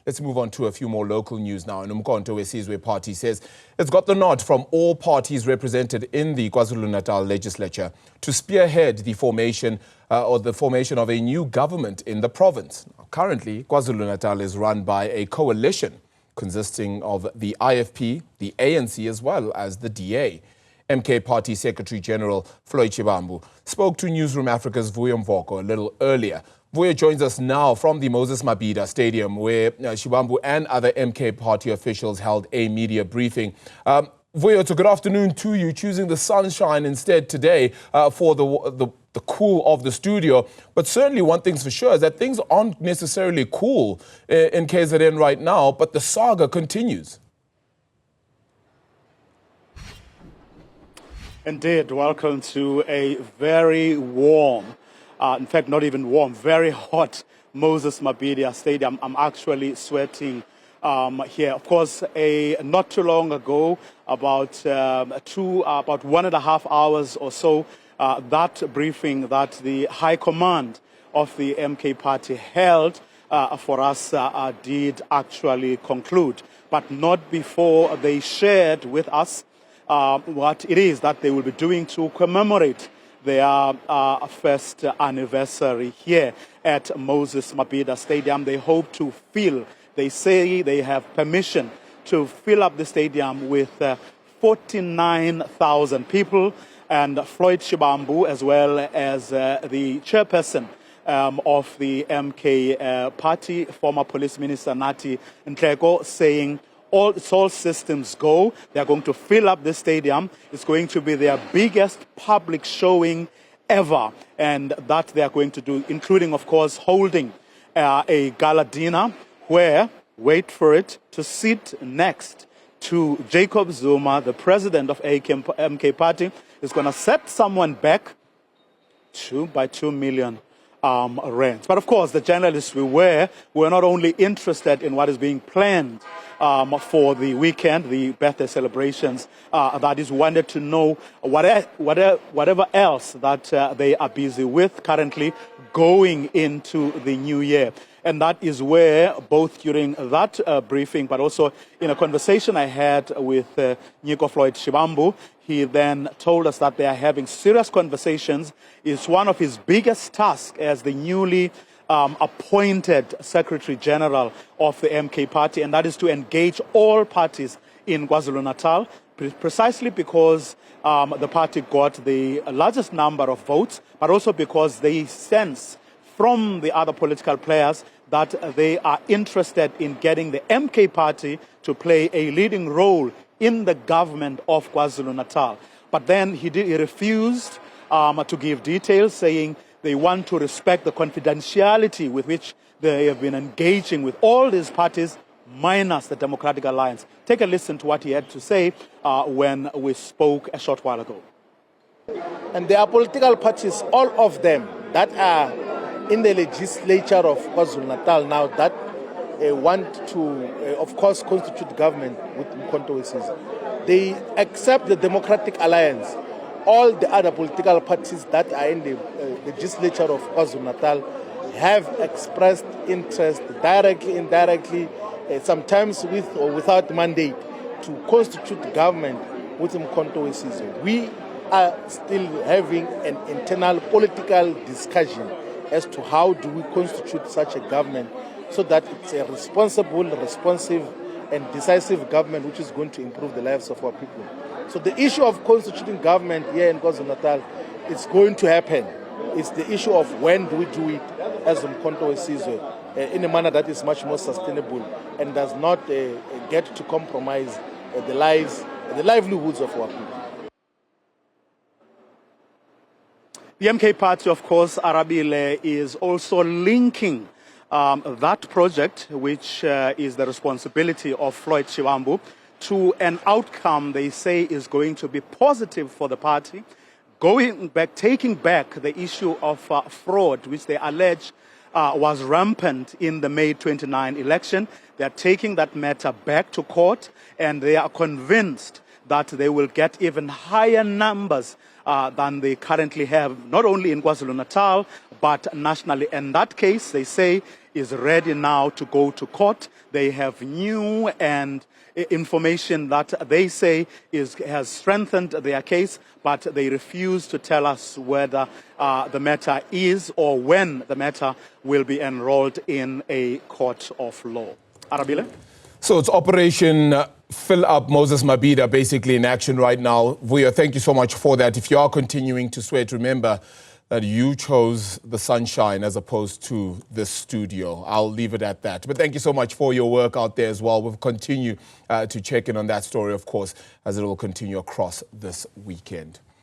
Let's move on to a few more local news now. In Umkhonto, where Sizwe Party says it's got the nod from all parties represented in the KwaZulu-Natal legislature to spearhead the formation of a new government in the province. Now, currently, KwaZulu-Natal is run by a coalition consisting of the IFP, the ANC, as well as the DA. MK Party Secretary General Floyd Shivambu spoke to Newzroom Afrika's Vuyo Mvoko a little earlier. Vuyo joins us now from the Mabhida Stadium, where Shivambu and other MK Party officials held a media briefing. Vuyo, it's a good afternoon to you, choosing the sunshine instead today for the cool of the studio. But certainly one thing's for sure is that things aren't necessarily cool in KZN right now, but the saga continues. Indeed, welcome to a very warm, in fact, not even warm, very hot Mabhida Stadium. I'm actually sweating here. Of course, not too long ago, about 1.5 hours or so, that briefing that the High Command of the MK Party held for us did actually conclude, but not before they shared with us what it is that they will be doing to commemorate their first anniversary here at Mabhida Stadium. They hope to they say they have permission to fill up the stadium with 49,000 people. And Floyd Shivambu, as well as the chairperson of the MK Party, former Police Minister Nathi Nhleko, saying all systems go. They are going to fill up the stadium. It's going to be their biggest public showing ever, and that they are going to do, including, of course, holding a gala dinner where, wait for it, to sit next to Jacob Zuma, the president of MK Party, is going to set someone back by 2 million rands. But of course, the journalists we were not only interested in what is being planned for the weekend, the birthday celebrations, that is, wanted to know whatever else that they are busy with currently going into the new year. And that is where, both during that briefing, but also in a conversation I had with Nico Floyd Shivambu, he then told us that they are having serious conversations. It's one of his biggest tasks as the newly appointed Secretary General of the MK Party, and that is to engage all parties in KwaZulu-Natal, precisely because the party got the largest number of votes, but also because they sense from the other political players that they are interested in getting the MK Party to play a leading role in the government of KwaZulu-Natal. But then he refused to give details, saying they want to respect the confidentiality with which they have been engaging with all these parties, minus the Democratic Alliance. Take a listen to what he had to say when we spoke a short while ago. And there are political parties, all of them, that are in the legislature of KwaZulu-Natal now that want to, of course, constitute government with Umkhonto. They accept the Democratic Alliance. All the other political parties that are in the legislature of KwaZulu-Natal have expressed interest directly, indirectly, sometimes with or without mandate, to constitute government with Umkhonto. We are still having an internal political discussion as to how do we constitute such a government so that it's a responsible, responsive and decisive government which is going to improve the lives of our people. So the issue of constituting government here in KwaZulu-Natal is going to happen. It's the issue of when do we do it as Umkhonto in a manner that is much more sustainable and does not get to compromise the livelihoods of our people. The MK Party, of course, Arabile, is also linking that project, which is the responsibility of Floyd Shivambu, to an outcome they say is going to be positive for the party, taking back the issue of fraud, which they allege was rampant in the May 29 election. They are taking that matter back to court, and they are convinced that they will get even higher numbers than they currently have, not only in KwaZulu-Natal, but nationally. In that case, they say, is ready now to go to court. They have new and information that they say has strengthened their case, but they refuse to tell us whether the matter is or when the matter will be enrolled in a court of law. Arabile? So it's Operation Fill Up Moses Mabhida basically in action right now. Vuyo, thank you so much for that. If you are continuing to sweat, remember that you chose the sunshine as opposed to the studio. I'll leave it at that. But thank you so much for your work out there as well. We'll continue to check in on that story, of course, as it will continue across this weekend.